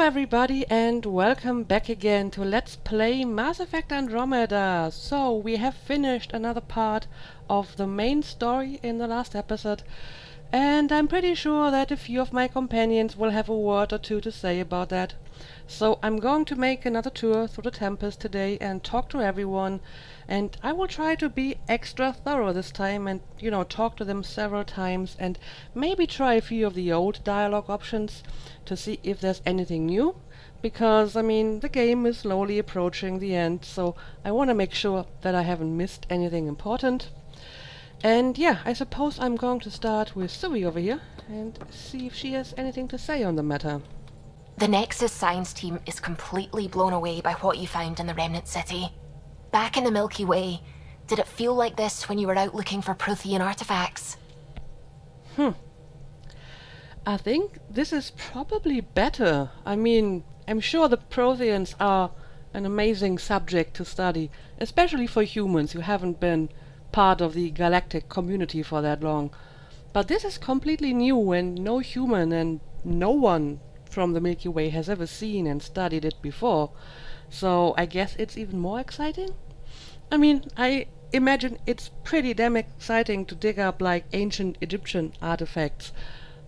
everybody and welcome back again to Let's Play Mass Effect Andromeda. So we have finished another part of the main story in the last episode, and I'm pretty sure that a few of my companions will have a word or two to say about that. So I'm going to make another tour through the Tempest today and talk to everyone, and I will try to be extra thorough this time and, talk to them several times and maybe try a few of the old dialogue options to see if there's anything new, because, the game is slowly approaching the end, so I want to make sure that I haven't missed anything important. And yeah, I suppose I'm going to start with Sui over here and see if she has anything to say on the matter. The Nexus science team is completely blown away by what you found in the Remnant City. Back in the Milky Way, did it feel like this when you were out looking for Prothean artifacts? I think this is probably better. I'm sure the Protheans are an amazing subject to study, especially for humans who haven't been part of the galactic community for that long. But this is completely new and no human and no one from the Milky Way has ever seen and studied it before. So I guess it's even more exciting? I imagine it's pretty damn exciting to dig up like ancient Egyptian artifacts.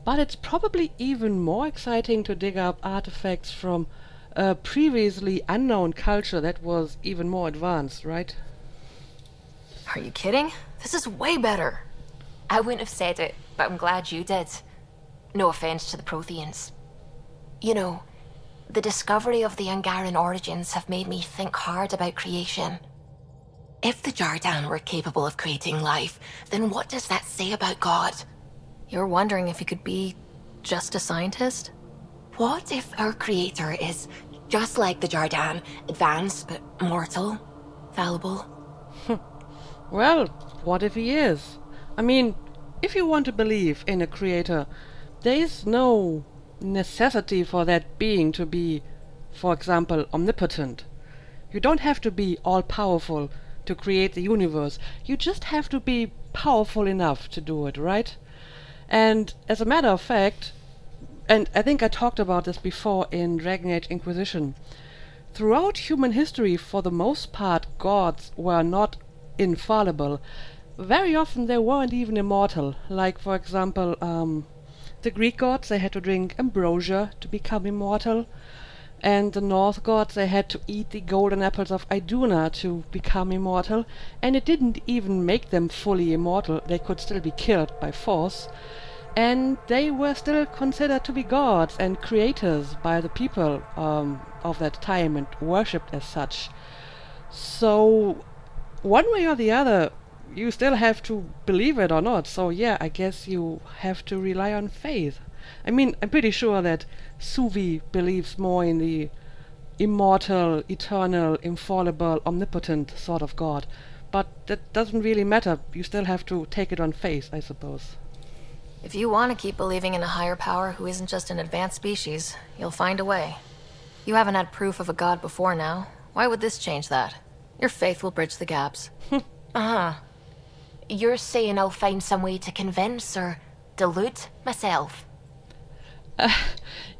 But it's probably even more exciting to dig up artifacts from a previously unknown culture that was even more advanced, right? Are you kidding? This is way better. I wouldn't have said it, but I'm glad you did. No offense to the Protheans. You know, the discovery of the Angaran origins have made me think hard about creation. If the Jardan were capable of creating life, then what does that say about God? You're wondering if he could be just a scientist? What if our creator is just like the Jardan, advanced but mortal, fallible? Well, what if he is? If you want to believe in a creator, there is no necessity for that being to be, for example, omnipotent. You don't have to be all-powerful to create the universe. You just have to be powerful enough to do it, right? And as a matter of fact, and I think I talked about this before in Dragon Age Inquisition, throughout human history, for the most part, gods were not infallible. Very often they weren't even immortal. Like, for example, the Greek gods, they had to drink ambrosia to become immortal. And the Norse gods, they had to eat the golden apples of Iduna to become immortal. And it didn't even make them fully immortal. They could still be killed by force. And they were still considered to be gods and creators by the people of that time and worshipped as such. So, one way or the other, you still have to believe it or not. So yeah, I guess you have to rely on faith. I'm pretty sure that Suvi believes more in the immortal, eternal, infallible, omnipotent sort of God. But that doesn't really matter. You still have to take it on faith, I suppose. If you want to keep believing in a higher power who isn't just an advanced species, you'll find a way. You haven't had proof of a god before now. Why would this change that? Your faith will bridge the gaps. You're saying I'll find some way to convince or delude myself?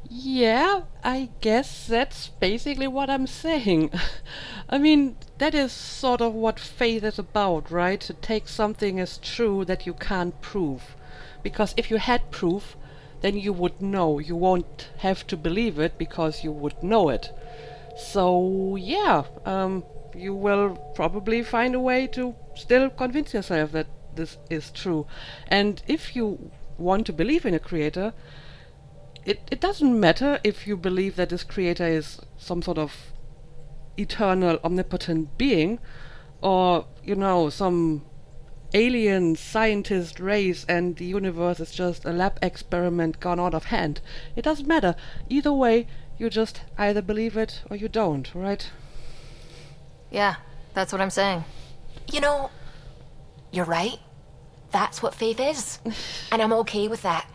Yeah, I guess that's basically what I'm saying. That is sort of what faith is about, right? To take something as true that you can't prove. Because if you had proof, then you would know. You won't have to believe it because you would know it. So, yeah, you will probably find a way to still convince yourself that this is true. And if you want to believe in a creator, it doesn't matter if you believe that this creator is some sort of eternal, omnipotent being, or, some alien scientist race and the universe is just a lab experiment gone out of hand. It doesn't matter. Either way, you just either believe it or you don't, right? Yeah, that's what I'm saying. You know, you're right. That's what faith is. And I'm okay with that.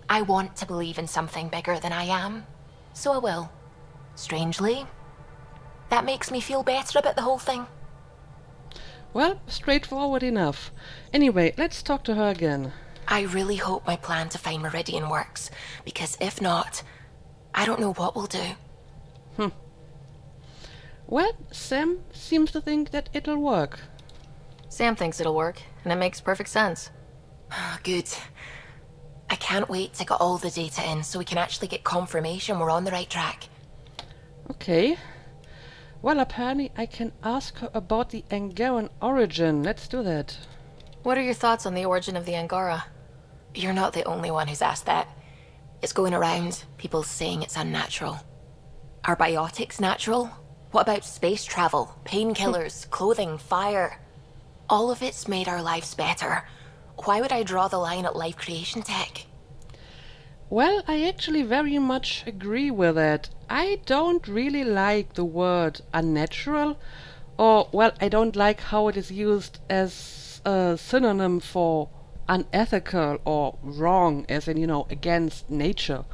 I want to believe in something bigger than I am. So I will. Strangely, that makes me feel better about the whole thing. Well, straightforward enough. Anyway, let's talk to her again. I really hope my plan to find Meridian works, because if not, I don't know what we'll do. Well, Sam seems to think that it'll work. Sam thinks it'll work, and it makes perfect sense. Good. I can't wait to get all the data in so we can actually get confirmation we're on the right track. Okay. Well, apparently I can ask her about the Angaran origin. Let's do that. What are your thoughts on the origin of the Angara? You're not the only one who's asked that. It's going around, people saying it's unnatural. Are biotics natural? What about space travel, painkillers, clothing, fire? All of it's made our lives better. Why would I draw the line at life creation tech? Well, I actually very much agree with that. I don't really like the word unnatural, or, well, I don't like how it is used as a synonym for unethical or wrong, as in, against nature.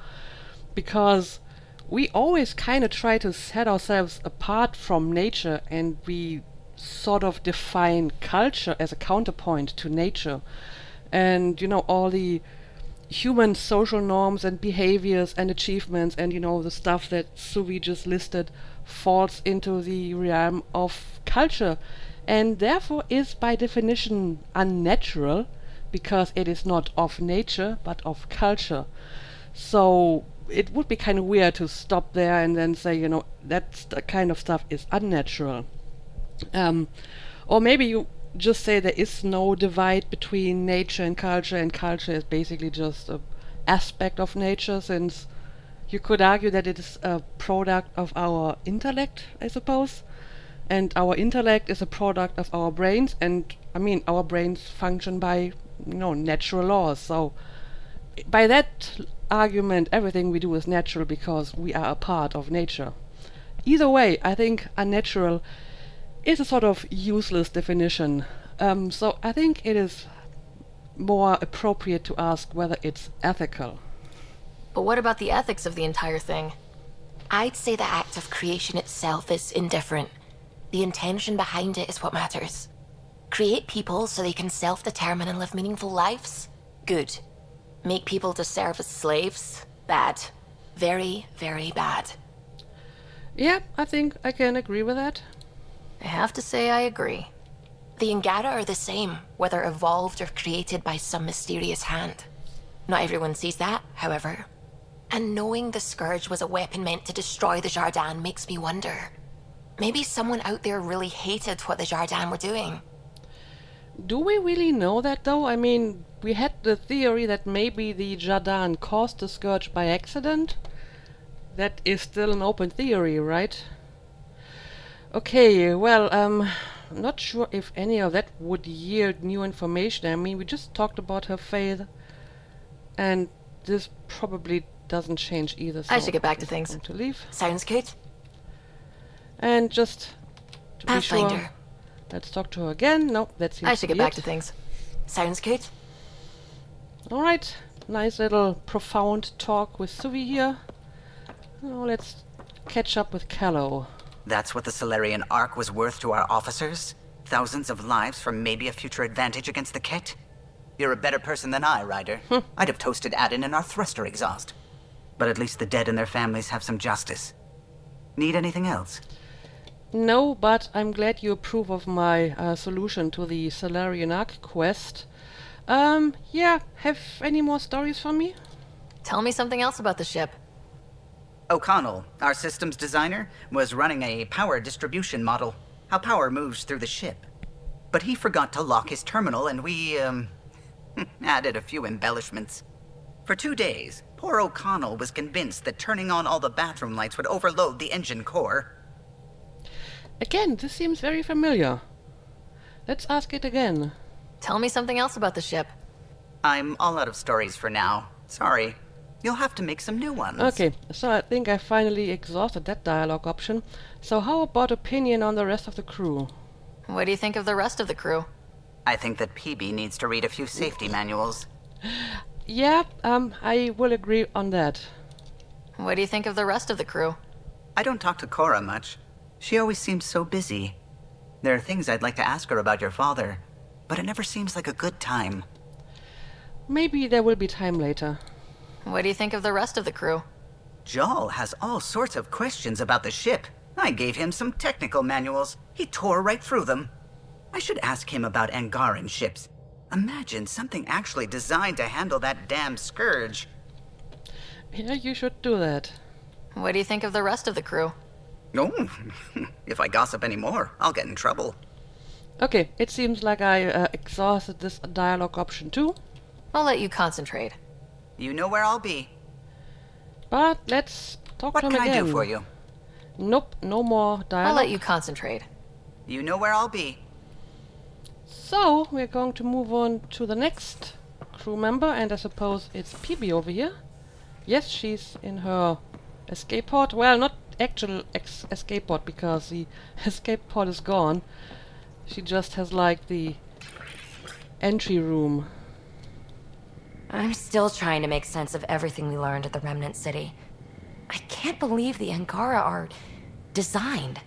Because we always kind of try to set ourselves apart from nature, and we sort of define culture as a counterpoint to nature. And, all the human social norms and behaviors and achievements and, the stuff that Suvi just listed falls into the realm of culture, and therefore is by definition unnatural, because it is not of nature but of culture. So it would be kind of weird to stop there and then say, that kind of stuff is unnatural. Or maybe you just say there is no divide between nature and culture is basically just an aspect of nature, since you could argue that it is a product of our intellect, I suppose. And our intellect is a product of our brains, and our brains function by, natural laws. So by that argument, everything we do is natural because we are a part of nature. Either way, I think unnatural is a sort of useless definition. So I think it is more appropriate to ask whether it's ethical. But what about the ethics of the entire thing? I'd say the act of creation itself is indifferent. The intention behind it is what matters. Create people so they can self-determine and live meaningful lives? Good. Make people to serve as slaves? Bad. Very, very bad. Yeah, I think I can agree with that. I have to say I agree. The Angara are the same, whether evolved or created by some mysterious hand. Not everyone sees that, however. And knowing the Scourge was a weapon meant to destroy the Jardin makes me wonder. Maybe someone out there really hated what the Jardin were doing. Do we really know that, though? We had the theory that maybe the Jardin caused the Scourge by accident. That is still an open theory, right? Okay, well, I'm not sure if any of that would yield new information. We just talked about her faith, and this probably doesn't change either. So I should get back to things. Time to leave. Sounds good. And just to be sure, Pathfinder. let's talk to her again. No, that seems I should to get be back it. to things. Sounds good. Alright, nice little profound talk with Suvi here. Now let's catch up with Callow. That's what the Solarian Ark was worth to our officers? Thousands of lives for maybe a future advantage against the Kett? You're a better person than I, Ryder. I'd have toasted Adin in our thruster exhaust. But at least the dead and their families have some justice. Need anything else? No, but I'm glad you approve of my solution to the Solarian Ark quest. Yeah, have any more stories for me? Tell me something else about the ship. O'Connell, our systems designer, was running a power distribution model, how power moves through the ship. But he forgot to lock his terminal and we, added a few embellishments. For 2 days, poor O'Connell was convinced that turning on all the bathroom lights would overload the engine core. Again, this seems very familiar. Let's ask it again. Tell me something else about the ship. I'm all out of stories for now. Sorry. You'll have to make some new ones. Okay, so I think I finally exhausted that dialogue option. So how about opinion on the rest of the crew? What do you think of the rest of the crew? I think that PB needs to read a few safety manuals. Yeah, I will agree on that. What do you think of the rest of the crew? I don't talk to Cora much. She always seems so busy. There are things I'd like to ask her about your father, but it never seems like a good time. Maybe there will be time later. What do you think of the rest of the crew? Jal has all sorts of questions about the ship. I gave him some technical manuals. He tore right through them. I should ask him about Angaran ships. Imagine something actually designed to handle that damn scourge. Yeah, you should do that. What do you think of the rest of the crew? Oh, if I gossip anymore, I'll get in trouble. Okay, it seems like I exhausted this dialogue option too. I'll let you concentrate. You know where I'll be. But let's talk What to him can again. I do for you? Nope, no more dialogue. I'll let you concentrate. You know where I'll be. So, we're going to move on to the next crew member, and I suppose it's PB over here. Yes, she's in her escape pod. Well, not actual escape pod, because the escape pod is gone. She just has, like, the entry room. I'm still trying to make sense of everything we learned at the Remnant City. I can't believe the Angara are designed.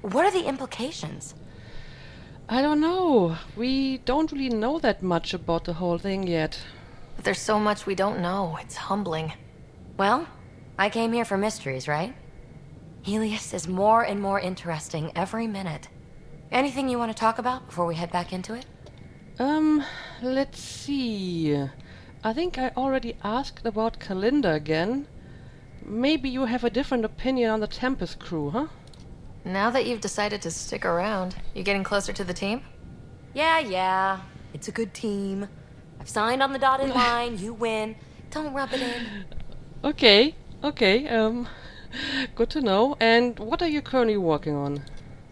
What are the implications? I don't know. We don't really know that much about the whole thing yet. But there's so much we don't know. It's humbling. Well, I came here for mysteries, right? Helios is more and more interesting every minute. Anything you want to talk about before we head back into it? Let's see. I think I already asked about Kalinda again. Maybe you have a different opinion on the Tempest crew, huh? Now that you've decided to stick around, you getting closer to the team? Yeah. It's a good team. I've signed on the dotted line. You win. Don't rub it in. Okay, good to know. And what are you currently working on?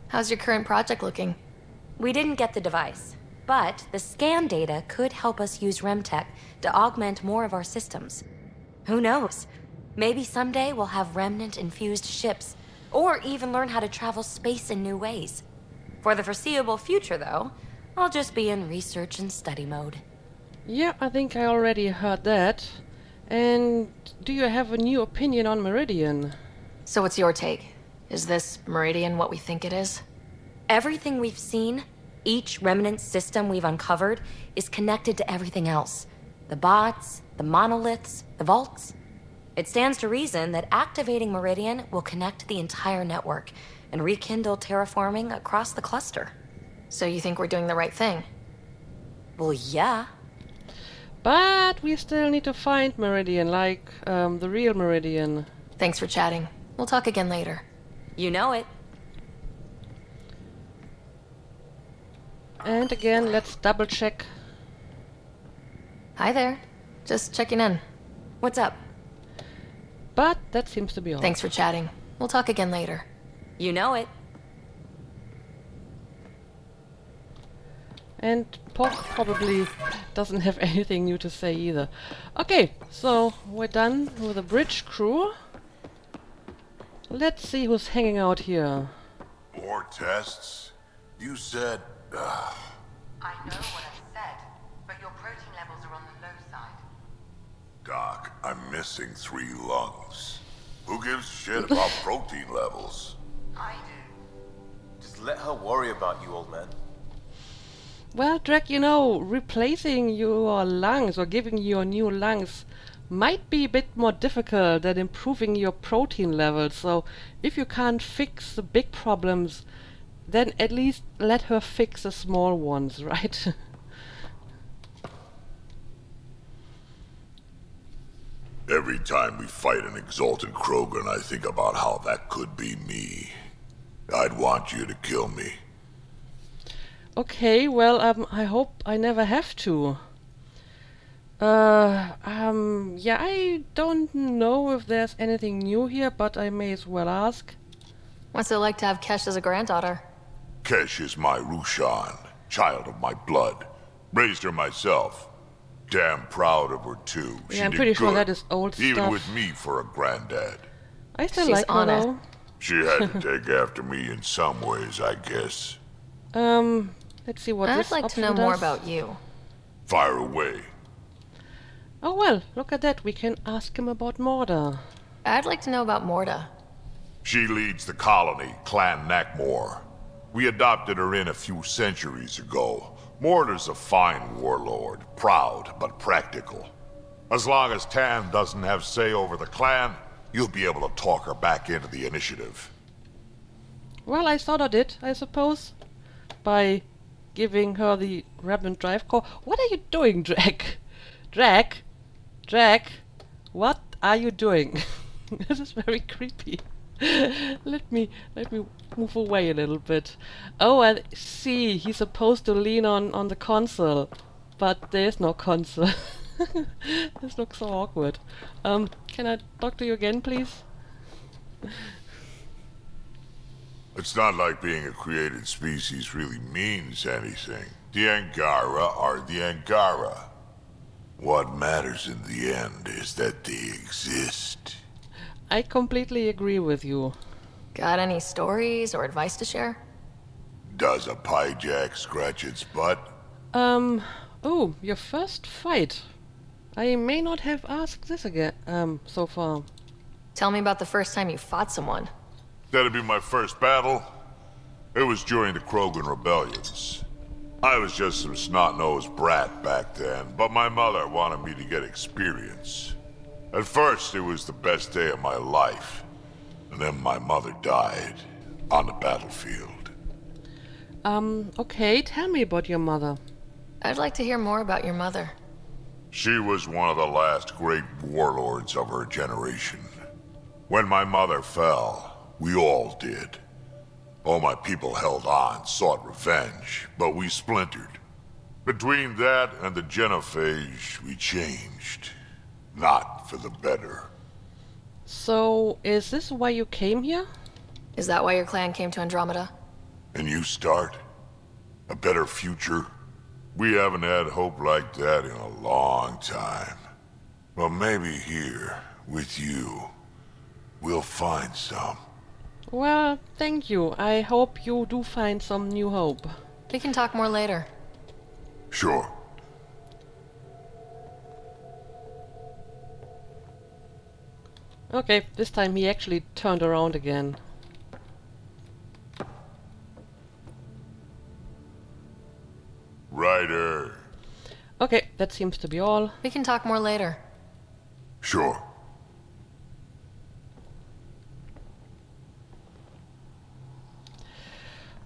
How's your current project looking? We didn't get the device, but the scan data could help us use RemTech to augment more of our systems. Who knows? Maybe someday we'll have Remnant-infused ships, or even learn how to travel space in new ways. For the foreseeable future, though, I'll just be in research and study mode. Yeah, I think I already heard that. And do you have a new opinion on Meridian? So what's your take? Is this Meridian what we think it is? Everything we've seen, each remnant system we've uncovered, is connected to everything else. The bots, the monoliths, the vaults. It stands to reason that activating Meridian will connect the entire network and rekindle terraforming across the cluster. So you think we're doing the right thing? Well, yeah. But we still need to find Meridian, like the real Meridian. Thanks for chatting. We'll talk again later. You know it. And again, let's double check. Hi there. Just checking in. What's up? But that seems to be all. Thanks for chatting. We'll talk again later. You know it. And Pog probably doesn't have anything new to say either. Okay, so we're done with the bridge crew. Let's see who's hanging out here. More tests? You said... I know what I said, but your protein levels are on the low side. Doc, I'm missing 3 lungs. Who gives a shit about protein levels? I do. Just let her worry about you, old man. Well, Drake, you know, replacing your lungs or giving you new lungs might be a bit more difficult than improving your protein levels. So if you can't fix the big problems, then at least let her fix the small ones, right? Every time we fight an exalted Krogan, I think about how that could be me. I'd want you to kill me. Okay, well, I hope I never have to. Yeah, I don't know if there's anything new here, but I may as well ask. What's it like to have Kesh as a granddaughter? Kesh is my Rushan, child of my blood. Raised her myself. Damn proud of her, too. She Yeah, I'm did pretty sure good, that is old even stuff. with me for a granddad. I still She's like her on it. though. She had to take after me in some ways, I guess. Let's see what I'd this like to option know more does. about you. Fire away. Oh well, look at that. We can ask him about Morda. I'd like to know about Morda. She leads the colony, Clan Nakmor. We adopted her in a few centuries ago. Mortar's a fine warlord, proud but practical. As long as Tan doesn't have say over the clan, you'll be able to talk her back into the initiative. Well, I sort of did, I suppose. By giving her the Remnant Drive core. What are you doing, Drake? Drake? What are you doing? This is very creepy. Let me move away a little bit. Oh, I see. He's supposed to lean on the console, but there's no console. This looks so awkward. Can I talk to you again, please? It's not like being a created species really means anything. The Angara are the Angara. What matters in the end is that they exist. I completely agree with you. Got any stories or advice to share? Does a pyjak scratch its butt? Oh, your first fight. I may not have asked this again, so far. Tell me about the first time you fought someone. That'd be my first battle. It was during the Krogan rebellions. I was just some snot-nosed brat back then, but my mother wanted me to get experience. At first, it was the best day of my life. And then my mother died on the battlefield. Okay, tell me about your mother. I'd like to hear more about your mother. She was one of the last great warlords of her generation. When my mother fell, we all did. All my people held on, sought revenge, but we splintered. Between that and the genophage, we changed. Not for the better. So, is this why you came here? Is that why your clan came to Andromeda? And you start? A better future? We haven't had hope like that in a long time. But maybe here, with you, we'll find some. Well, thank you. I hope you do find some new hope. We can talk more later. Sure. Okay, this time he actually turned around again. Ryder. Okay, that seems to be all. We can talk more later. Sure.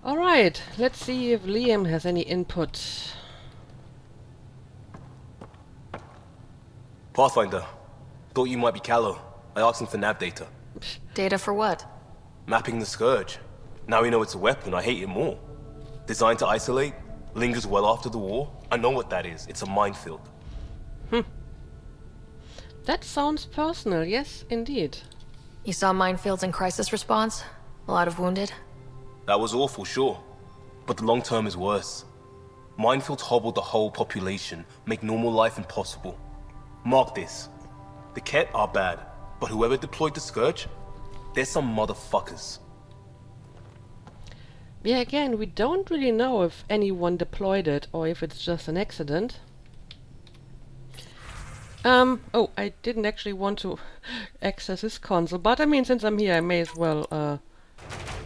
Alright, let's see if Liam has any input. Pathfinder. Thought you might be Callow. I asked him for nav data. Data for what? Mapping the Scourge. Now we know it's a weapon, I hate it more. Designed to isolate, lingers well after the war. I know what that is. It's a minefield. That sounds personal, yes, indeed. You saw minefields in crisis response? A lot of wounded? That was awful, sure. But the long term is worse. Minefields hobble the whole population, make normal life impossible. Mark this. The Ket are bad, but whoever deployed the Scourge, they're some motherfuckers. Yeah, again, we don't really know if anyone deployed it or if it's just an accident. Oh, I didn't actually want to access this console, but I mean, since I'm here, I may as well,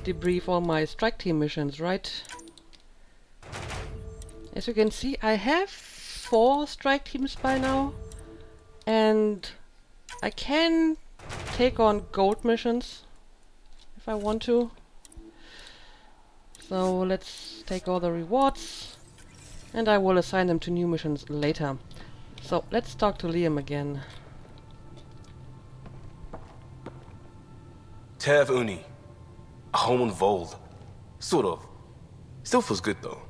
debrief all my strike team missions, right? As you can see, I have 4 strike teams by now, and I can take on gold missions if I want to. So let's take all the rewards, and I will assign them to new missions later. So let's talk to Liam again. Tev Uni. A home on Vold. Sort of. Still feels good though.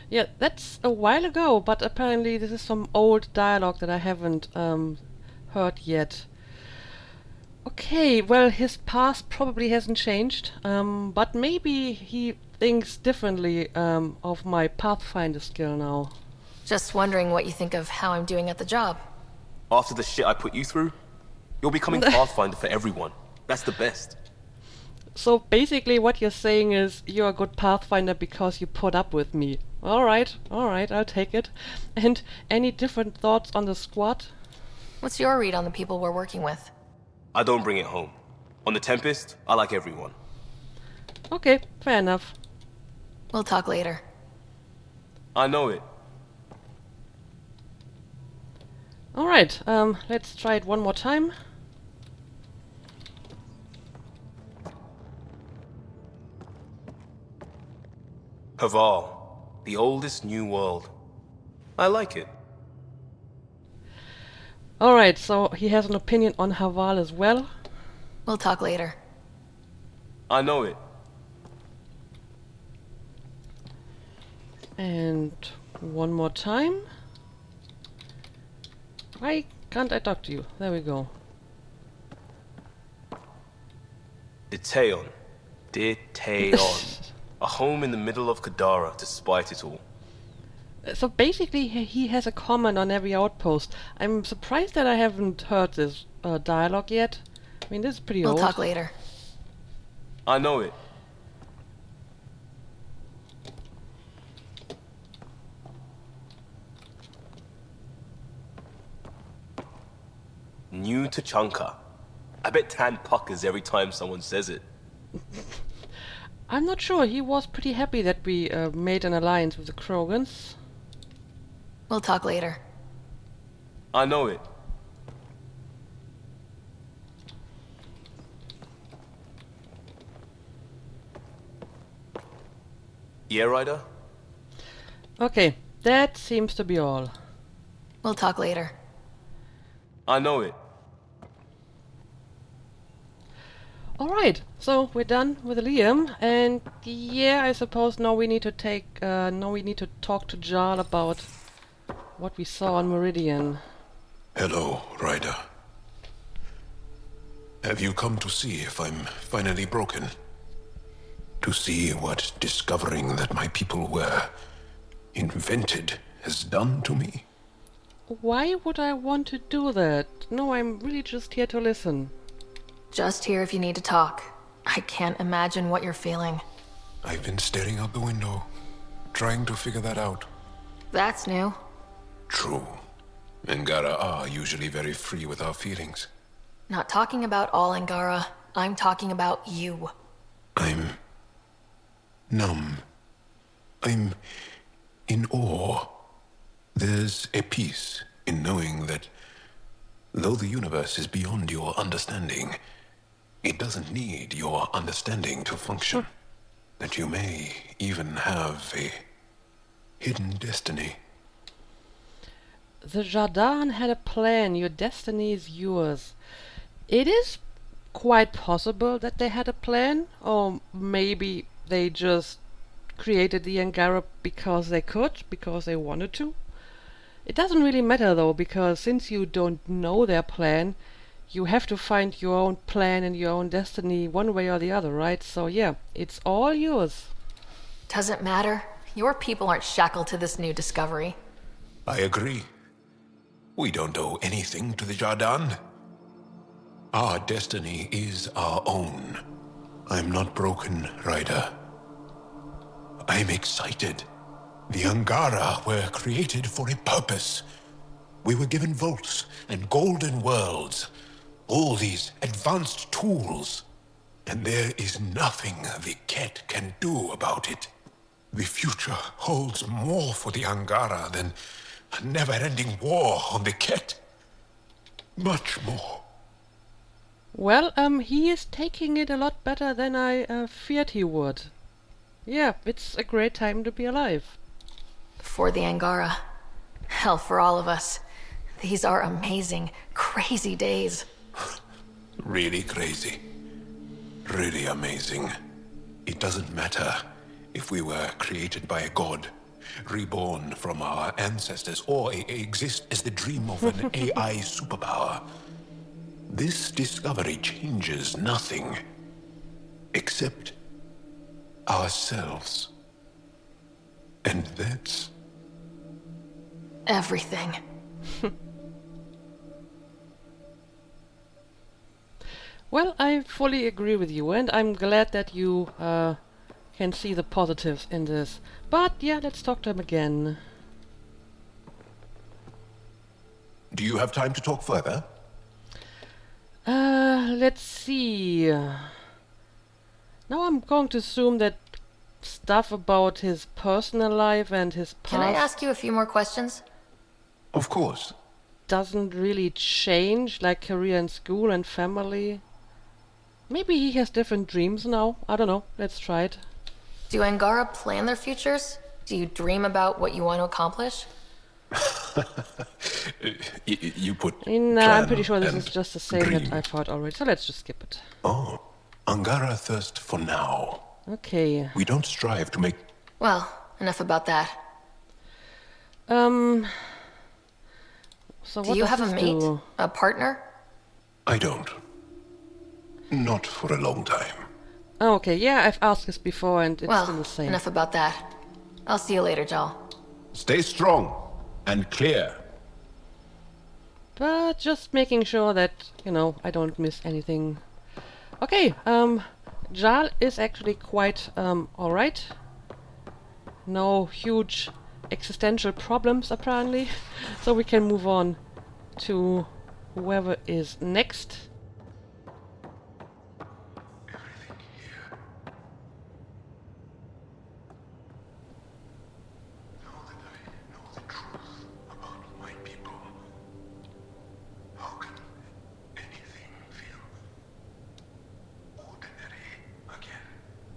Yeah, that's a while ago, but apparently this is some old dialogue that I haven't heard yet. Okay, well, his past probably hasn't changed, but maybe he thinks differently of my Pathfinder skill now. Just wondering what you think of how I'm doing at the job. After the shit I put you through, you're becoming Pathfinder for everyone. That's the best. So basically what you're saying is you're a good Pathfinder because you put up with me. Alright, I'll take it. And any different thoughts on the squad? What's your read on the people we're working with? I don't bring it home. On the Tempest, I like everyone. Okay, fair enough. We'll talk later. I know it. Alright, let's try it one more time. Haval, the oldest new world. I like it. Alright, so he has an opinion on Haval as well. We'll talk later. I know it. And one more time. Why can't I talk to you? There we go. Diteon. Diteon. A home in the middle of Kadara, despite it all. So basically he has a comment on every outpost. I'm surprised that I haven't heard this dialogue yet. I mean, this is pretty We'll old. talk later. I know it. New Tachanka. I bet Tan puckers every time someone says it. I'm not sure. He was pretty happy that we made an alliance with the Krogans. We'll talk later. I know it. Yeah, Ryder? Okay, that seems to be all. We'll talk later. I know it. Alright, so we're done with Liam, and yeah, I suppose now we need to talk to Jarl about what we saw on Meridian. Hello, Ryder. Have you come to see if I'm finally broken? To see what discovering that my people were invented has done to me? Why would I want to do that? No, I'm really just here to listen. Just here if you need to talk. I can't imagine what you're feeling. I've been staring out the window, trying to figure that out. That's new. True. Angara are usually very free with our feelings. Not talking about all Angara. I'm talking about you. I'm numb. I'm in awe. There's a peace in knowing that though the universe is beyond your understanding, it doesn't need your understanding to function. That you may even have a hidden destiny. The Jardin had a plan. Your destiny is yours. It is quite possible that they had a plan, or maybe they just created the Angara because they could, because they wanted to. It doesn't really matter though, because since you don't know their plan, you have to find your own plan and your own destiny one way or the other, right? So yeah, it's all yours. Doesn't matter. Your people aren't shackled to this new discovery. I agree. We don't owe anything to the Jardin. Our destiny is our own. I'm not broken, Ryder. I'm excited. The Angara were created for a purpose. We were given vaults and golden worlds. All these advanced tools. And there is nothing the Ket can do about it. The future holds more for the Angara than a never-ending war on the Ket. Much more. Well, he is taking it a lot better than I feared he would. Yeah, it's a great time to be alive. For the Angara. Hell, for all of us. These are amazing, crazy days. Really crazy. Really amazing. It doesn't matter if we were created by a god, reborn from our ancestors, or exist as the dream of an AI superpower. This discovery changes nothing except ourselves. And that's everything. Well, I fully agree with you, and I'm glad that you can see the positives in this. But yeah, let's talk to him again. Do you have time to talk further? Let's see. Now I'm going to assume that stuff about his personal life and his past Can I ask you a few more questions? Of course. doesn't really change, like career and school and family. Maybe he has different dreams now. I don't know. Let's try it. Do Angara plan their futures? Do you dream about what you want to accomplish? You put I'm plan pretty sure this and is just the same dream. that I thought already, so let's just skip it. Oh, Angara thirst for now. Okay. We don't strive to make... Well, enough about that. So Do what you does have a this mate? do? A partner? I don't. Not for a long time. Oh, okay, yeah, I've asked this before and it's still the Well, same. enough about that. I'll see you later, Jal. Stay strong and clear. But just making sure that, I don't miss anything. Okay, Jal is actually quite alright. No huge existential problems apparently. So we can move on to whoever is next.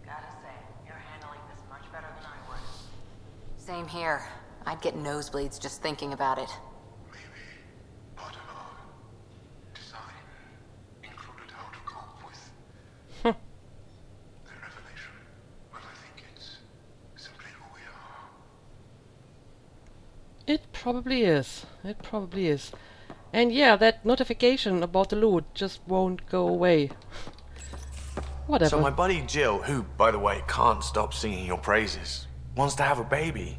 Gotta say, you're handling this much better than I would. Same here. I'd get nosebleeds just thinking about it. Maybe part of our design included how to cope with the revelation. But I think it's simply who we are. It probably is. It probably is. And yeah, that notification about the loot just won't go away. Whatever. So my buddy Jill, who, by the way, can't stop singing your praises, wants to have a baby.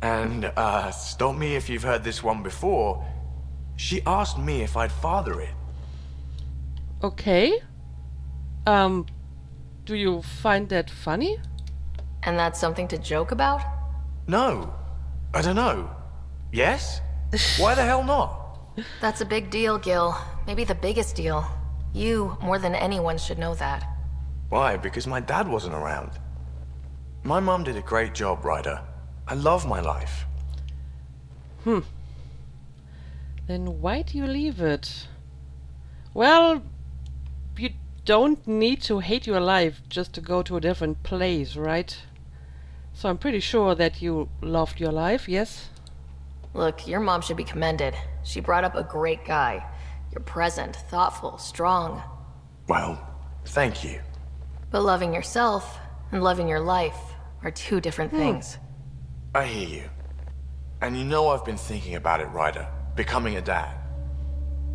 And, stop me if you've heard this one before, she asked me if I'd father it. Okay. Do you find that funny? And that's something to joke about? No. I don't know. Yes? Why the hell not? That's a big deal, Gil. Maybe the biggest deal. You, more than anyone, should know that. Why? Because my dad wasn't around. My mom did a great job, Ryder. I love my life. Then why do you leave it? Well, you don't need to hate your life just to go to a different place, right? So I'm pretty sure that you loved your life, yes? Look, your mom should be commended. She brought up a great guy. You're present, thoughtful, strong. Well, thank you. But loving yourself and loving your life are two different things. I hear you. And you know I've been thinking about it, Ryder. Becoming a dad.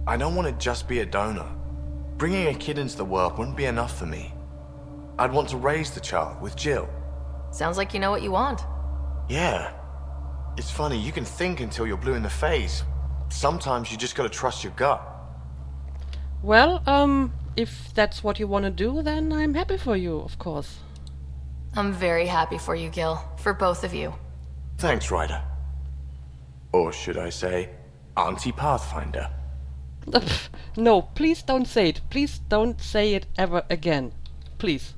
I don't want to just be a donor. Bringing a kid into the world wouldn't be enough for me. I'd want to raise the child with Jill. Sounds like you know what you want. Yeah. It's funny, you can think until you're blue in the face. Sometimes you just gotta trust your gut. Well, if that's what you want to do, then I'm happy for you, of course. I'm very happy for you, Gil. For both of you. Thanks, Ryder. Or should I say, Auntie Pathfinder. No, please don't say it. Please don't say it ever again. Please.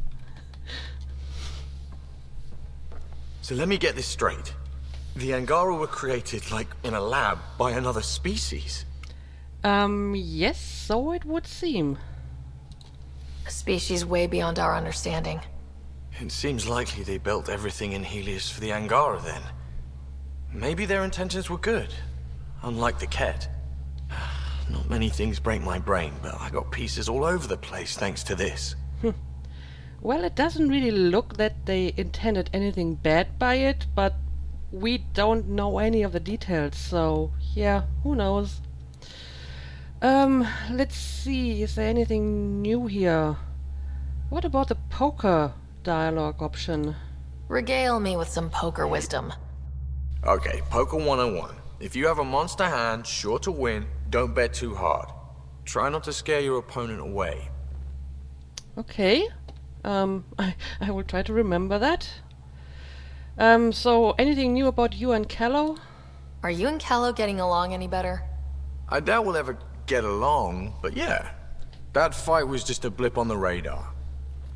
So let me get this straight. The Angara were created, like, in a lab by another species. Yes, so it would seem. A species way beyond our understanding. It seems likely they built everything in Helios for the Angara then. Maybe their intentions were good, unlike the Ket. Not many things break my brain, but I got pieces all over the place thanks to this. Well, it doesn't really look that they intended anything bad by it, but we don't know any of the details, so yeah, who knows. Let's see, is there anything new here? What about the poker dialogue option? Regale me with some poker wisdom. Okay, Poker 101. If you have a monster hand, sure to win, don't bet too hard. Try not to scare your opponent away. Okay. I will try to remember that. So anything new about you and Callow? Are you and Callow getting along any better? I doubt we'll ever get along, but yeah. That fight was just a blip on the radar.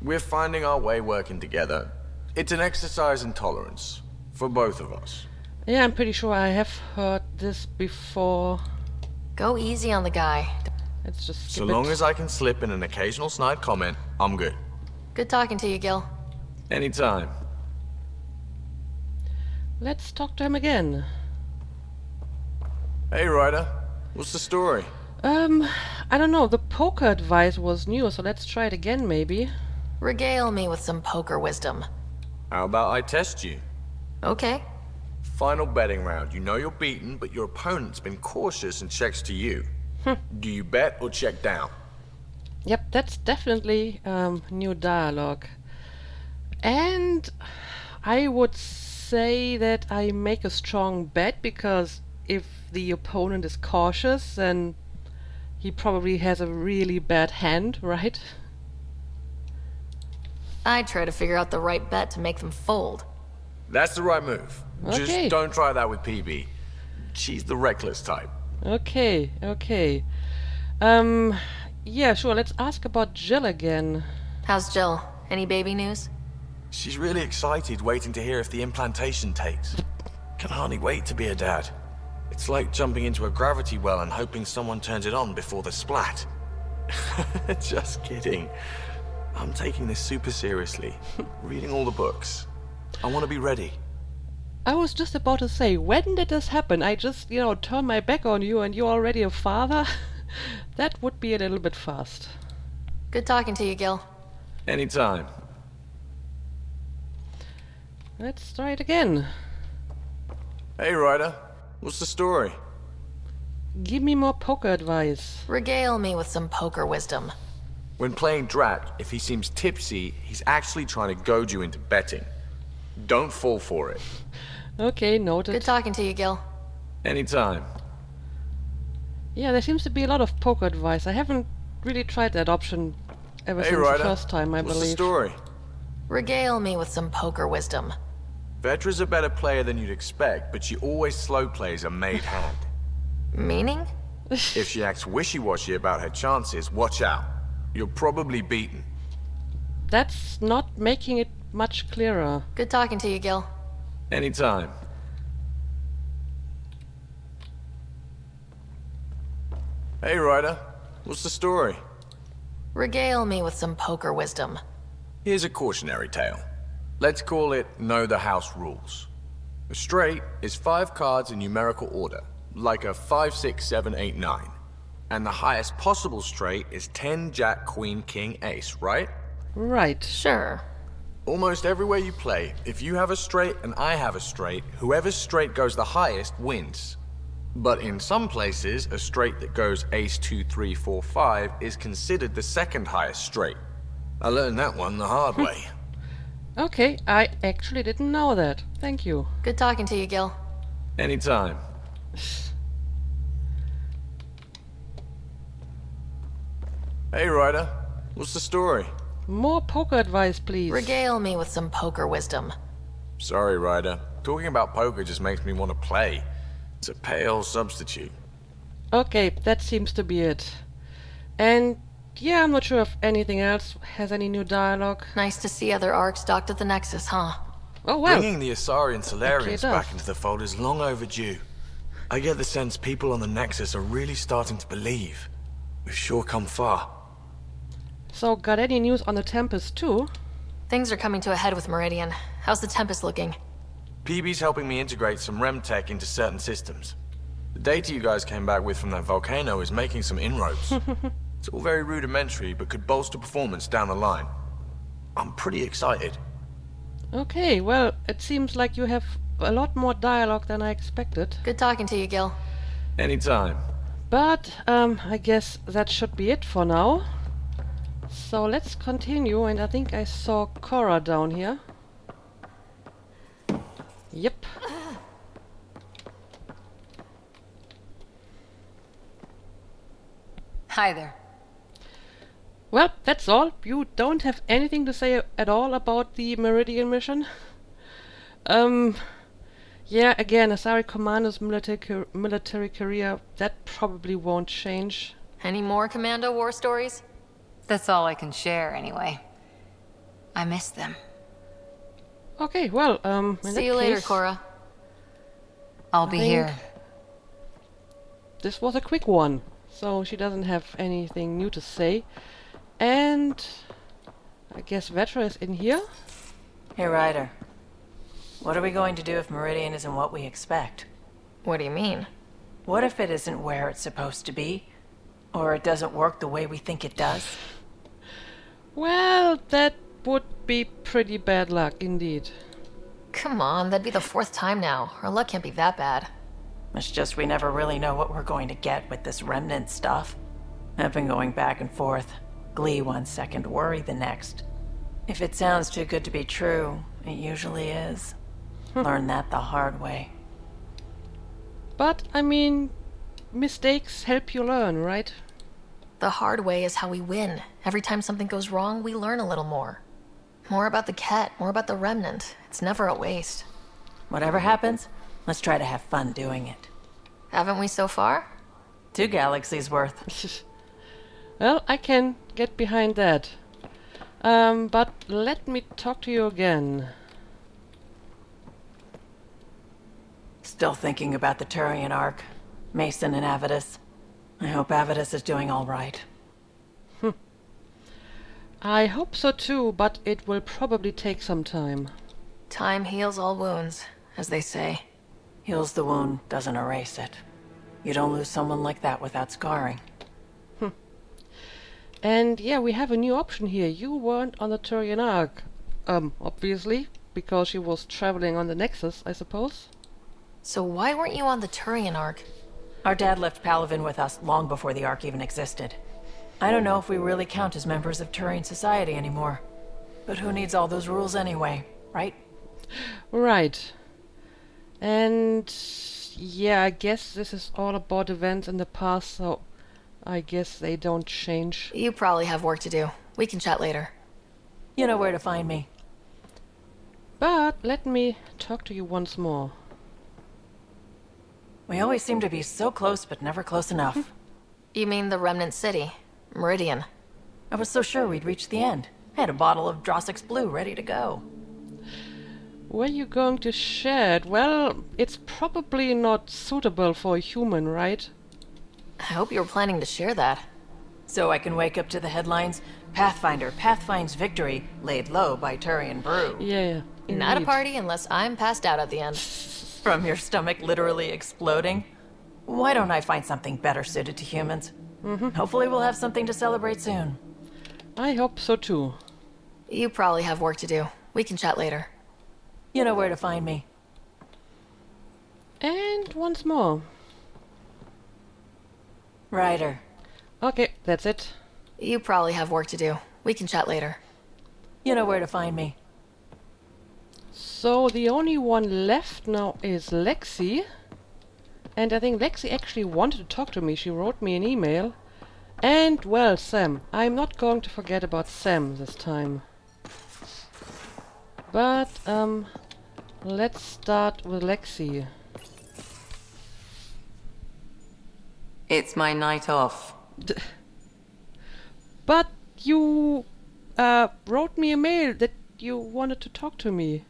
We're finding our way working together. It's an exercise in tolerance, for both of us. Yeah, I'm pretty sure I have heard this before. Go easy on the guy. Let's just skip So long it. as I can slip in an occasional snide comment, I'm good. Good talking to you, Gil. Anytime. Let's talk to him again. Hey, Ryder. What's the story? I don't know, the poker advice was new, so let's try it again maybe. Regale me with some poker wisdom. How about I test you? Okay. Final betting round. You know you're beaten, but your opponent's been cautious and checks to you. Do you bet or check down? Yep, that's definitely new dialogue. And I would say that I make a strong bet, because if the opponent is cautious, then he probably has a really bad hand, right? I'd try to figure out the right bet to make them fold. That's the right move. Okay. Just don't try that with PB. She's the reckless type. Okay, okay. Yeah, sure, let's ask about Jill again. How's Jill? Any baby news? She's really excited, waiting to hear if the implantation takes. Can hardly wait to be a dad. It's like jumping into a gravity well and hoping someone turns it on before the splat. Just kidding. I'm taking this super seriously. Reading all the books. I want to be ready. I was just about to say, when did this happen? I just, turned my back on you and you're already a father? That would be a little bit fast. Good talking to you, Gil. Anytime. Let's try it again. Hey, Ryder. What's the story? Give me more poker advice. Regale me with some poker wisdom. When playing Drac, if he seems tipsy, he's actually trying to goad you into betting. Don't fall for it. Okay, noted. Good talking to you, Gil. Anytime. Yeah, there seems to be a lot of poker advice. I haven't really tried that option ever since Ryder. the first time, I What's believe. the story? Regale me with some poker wisdom. Vetra's a better player than you'd expect, but she always slow plays a made hand. Meaning? If she acts wishy-washy about her chances, watch out. You're probably beaten. That's not making it much clearer. Good talking to you, Gil. Anytime. Hey, Ryder. What's the story? Regale me with some poker wisdom. Here's a cautionary tale. Let's call it Know the House Rules. A straight is 5 cards in numerical order, like a 5, 6, 7, 8, 9. And the highest possible straight is 10, Jack, Queen, King, Ace, right? Right. Sure. Almost everywhere you play, if you have a straight and I have a straight, whoever's straight goes the highest wins. But in some places, a straight that goes Ace, 2, 3, 4, 5 is considered the second highest straight. I learned that one the hard way. Okay, I actually didn't know that. Thank you. Good talking to you, Gil. Anytime. Hey, Ryder. What's the story? More poker advice, please. Regale me with some poker wisdom. Sorry, Ryder. Talking about poker just makes me want to play. It's a pale substitute. Okay, that seems to be it. And yeah, I'm not sure if anything else has any new dialogue. Nice to see other arcs docked at the Nexus, huh? Oh well. Bringing the Asari and Solarians does. back into the fold is long overdue. I get the sense people on the Nexus are really starting to believe. We've sure come far. So, got any news on the Tempest too? Things are coming to a head with Meridian. How's the Tempest looking? PB's helping me integrate some REM tech into certain systems. The data you guys came back with from that volcano is making some inroads. It's all very rudimentary, but could bolster performance down the line. I'm pretty excited. Okay, well, it seems like you have a lot more dialogue than I expected. Good talking to you, Gil. Anytime. But, I guess that should be it for now. So let's continue, and I think I saw Cora down here. Yep. Hi there. Well, that's all. You don't have anything to say at all about the Meridian mission? Yeah, again, Asari Commando's military career, that probably won't change. Any more Commando war stories? That's all I can share, anyway. I miss them. Okay, well, in See that you later, case, Cora. I'll be think- here. This was a quick one, so she doesn't have anything new to say. And I guess Vetra is in here. Hey, Ryder. What are we going to do if Meridian isn't what we expect? What do you mean? What if it isn't where it's supposed to be? Or it doesn't work the way we think it does? Well, that would be pretty bad luck indeed. Come on, that'd be the 4th time now. Our luck can't be that bad. It's just we never really know what we're going to get with this remnant stuff. I've been going back and forth. Glee one second, worry the next. If it sounds too good to be true, it usually is. Learned that the hard way. But, I mean, mistakes help you learn, right? The hard way is how we win. Every time something goes wrong, we learn a little more. More about the cat, more about the remnant. It's never a waste. Whatever happens, let's try to have fun doing it. Haven't we so far? 2 galaxies worth. Well, I can get behind that. But let me talk to you again. Still thinking about the Turian Ark. Mason and Avidus. I hope Avidus is doing all right. I hope so too, but it will probably take some time. Time heals all wounds, as they say. Heals the wound, doesn't erase it. You don't lose someone like that without scarring. And yeah, we have a new option here. You weren't on the Turian Ark. Obviously, because she was traveling on the Nexus, I suppose. So why weren't you on the Turian Ark? Our dad left Palavin with us long before the Ark even existed. I don't know if we really count as members of Turian society anymore. But who needs all those rules anyway, right? Right. And yeah, I guess this is all about events in the past, so I guess they don't change. You probably have work to do. We can chat later. You know where to find me. But let me talk to you once more. We always seem to be so close, but never close enough. You mean the remnant city? Meridian. I was so sure we'd reach the end. I had a bottle of Drossix Blue ready to go. Were you going to share it? Well, it's probably not suitable for a human, right? I hope you were planning to share that. So I can wake up to the headlines, Pathfinder pathfinds victory, laid low by Turian brew. Yeah, Not a indeed. party unless I'm passed out at the end. From your stomach literally exploding? Why don't I find something better suited to humans? Hopefully we'll have something to celebrate soon. I hope so too. You probably have work to do. We can chat later. You know where to find me. And once more. Ryder. Okay, that's it. You probably have work to do. We can chat later. You know where to find me. So the only one left now is Lexi. And I think Lexi actually wanted to talk to me. She wrote me an email. And, well, Sam. I'm not going to forget about Sam this time. But, let's start with Lexi. It's my night off. But you, wrote me a mail that you wanted to talk to me.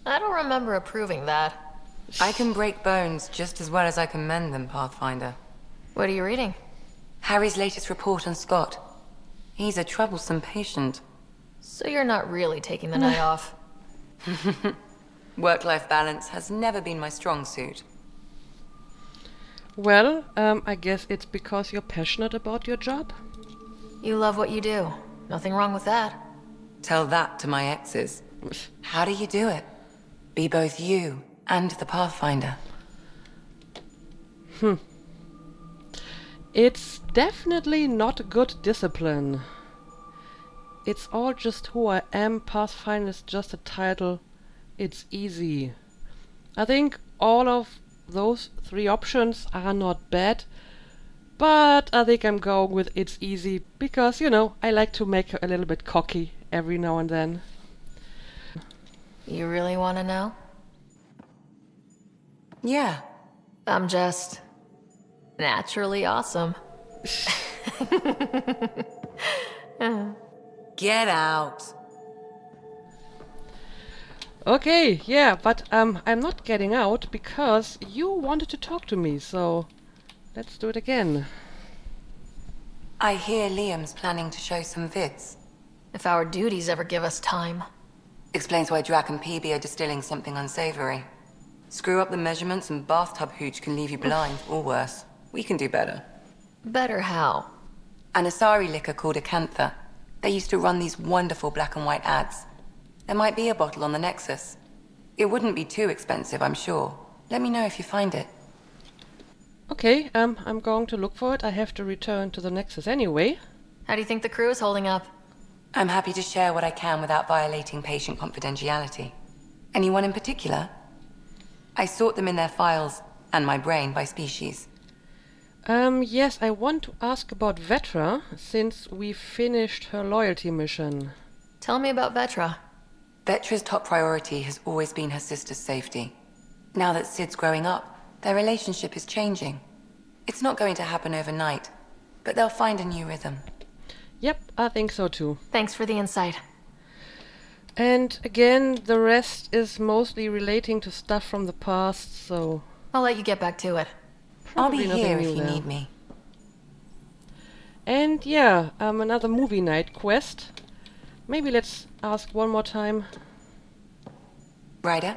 I don't remember approving that. I can break bones just as well as I can mend them, Pathfinder. What are you reading? Harry's latest report on Scott. He's a troublesome patient. So you're not really taking the night off. Work-life balance has never been my strong suit. Well, I guess it's because you're passionate about your job. You love what you do. Nothing wrong with that. Tell that to my exes. How do you do it? Be both you and the Pathfinder. It's definitely not a good discipline. It's all just who I am. Pathfinder is just a title. It's easy. I think all of those 3 options are not bad, but I think I'm going with it's easy because, you know, I like to make her a little bit cocky every now and then. You really want to know? Yeah. I'm just naturally awesome. Get out. Okay, yeah, but I'm not getting out because you wanted to talk to me, so let's do it again. I hear Liam's planning to show some vids. If our duties ever give us time. Explains why Drac and PB are distilling something unsavory. Screw up the measurements and bathtub hooch can leave you blind, or worse. We can do better. Better how? An Asari liquor called Acantha. They used to run these wonderful black and white ads. There might be a bottle on the Nexus. It wouldn't be too expensive, I'm sure. Let me know if you find it. Okay, I'm going to look for it. I have to return to the Nexus anyway. How do you think the crew is holding up? I'm happy to share what I can without violating patient confidentiality. Anyone in particular? I sort them in their files, and my brain by species. Yes, I want to ask about Vetra, since we finished her loyalty mission. Tell me about Vetra. Vetra's top priority has always been her sister's safety. Now that Sid's growing up, their relationship is changing. It's not going to happen overnight, but they'll find a new rhythm. Yep, I think so too. Thanks for the insight. And again, the rest is mostly relating to stuff from the past, so... I'll let you get back to it. I'll be nothing here new if you there. need me. And yeah, another movie night quest. Maybe let's ask one more time. Ryder,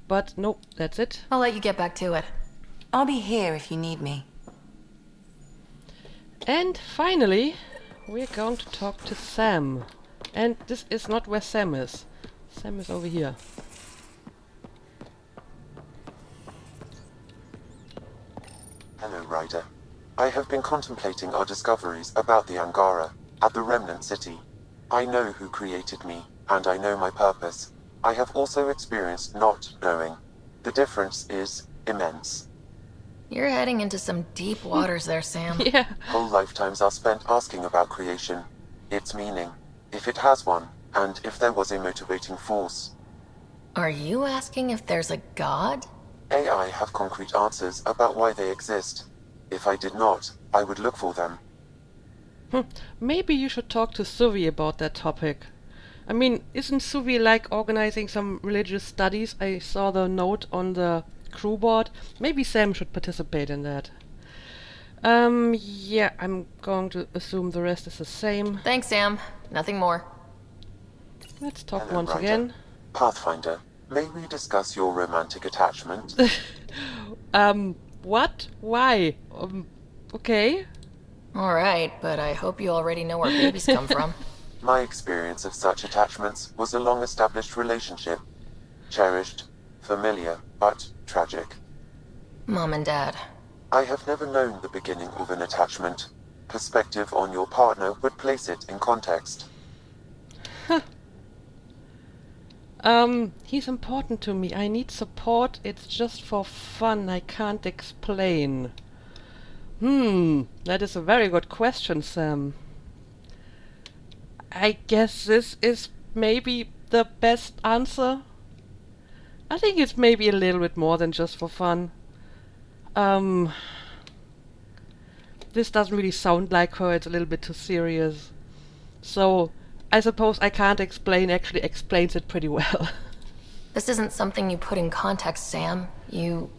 But nope, that's it. I'll let you get back to it. I'll be here if you need me. And finally, we're going to talk to Sam. And this is not where Sam is. Sam is over here. Hello, Ryder. I have been contemplating our discoveries about the Angara at the Remnant City. I know who created me, and I know my purpose. I have also experienced not knowing. The difference is immense. You're heading into some deep waters there, Sam. Yeah. Whole lifetimes are spent asking about creation, its meaning, if it has one, and if there was a motivating force. Are you asking if there's a god? AI have concrete answers about why they exist. If I did not, I would look for them. Maybe you should talk to Suvi about that topic. I mean, isn't Suvi like organizing some religious studies? I saw the note on the crew board. Maybe Sam should participate in that. Yeah, I'm going to assume the rest is the same. Thanks, Sam. Nothing more. Let's talk Hello, once Ryder. again. Pathfinder, may we discuss your romantic attachment? What? Why? Okay. Alright, but I hope you already know where babies come from. My experience of such attachments was a long-established relationship. Cherished, familiar, but tragic. Mom and Dad. I have never known the beginning of an attachment. Perspective on your partner would place it in context. He's important to me. I need support. It's just for fun. I can't explain. That is a very good question, Sam. I guess this is maybe the best answer. I think it's maybe a little bit more than just for fun. This doesn't really sound like her. It's a little bit too serious. So, I suppose I can't explain actually explains it pretty well. This isn't something you put in context, Sam. You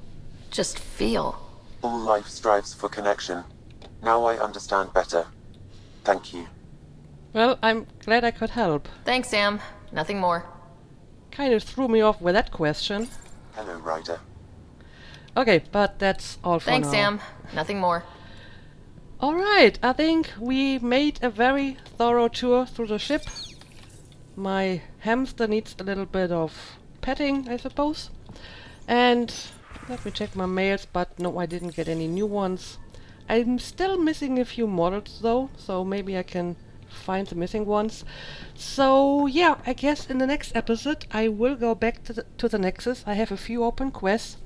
just feel. All life strives for connection. Now I understand better. Thank you. Well, I'm glad I could help. Thanks, Sam. Nothing more. Kind of threw me off with that question. Hello, Ryder. Okay, but that's all for Thanks, now. Sam. Nothing more. Alright, I think we made a very thorough tour through the ship. My hamster needs a little bit of petting, I suppose. And let me check my mails, but no, I didn't get any new ones. I'm still missing a few models though, so maybe I can find the missing ones. So yeah, I guess in the next episode I will go back to the Nexus. I have a few open quests.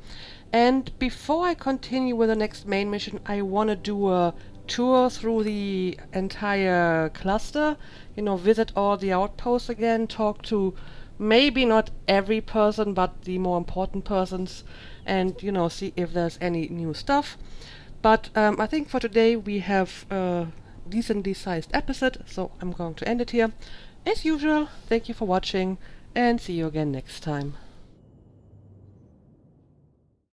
And before I continue with the next main mission, I want to do a tour through the entire cluster, you know, visit all the outposts again, talk to maybe not every person, but the more important persons, and, you know, see if there's any new stuff. But I think for today we have a decently sized episode, so I'm going to end it here. As usual, thank you for watching, and see you again next time.